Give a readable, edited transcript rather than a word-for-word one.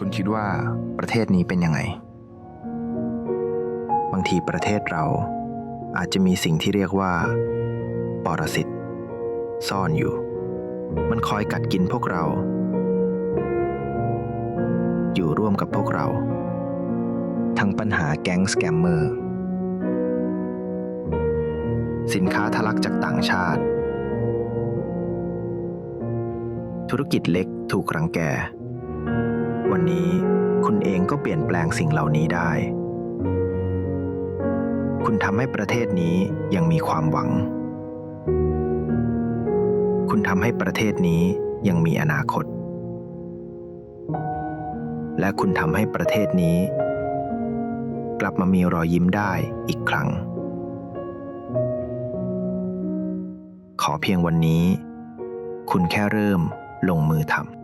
คุณคิดว่าประเทศนี้เป็นยังไงบางทีประเทศเราอาจจะมีสิ่งที่เรียกว่าปรสิตซ่อนอยู่มันคอยกัดกินพวกเราอยู่ร่วมกับพวกเราทั้งปัญหาแก๊งสแกมเมอร์สินค้าทะลักจากต่างชาติธุรกิจเล็กถูกรังแกวันนี้คุณเองก็เปลี่ยนแปลงสิ่งเหล่านี้ได้คุณทำให้ประเทศนี้ยังมีความหวังคุณทำให้ประเทศนี้ยังมีอนาคตและคุณทำให้ประเทศนี้กลับมามีรอยยิ้มได้อีกครั้งขอเพียงวันนี้คุณแค่เริ่มลงมือทำ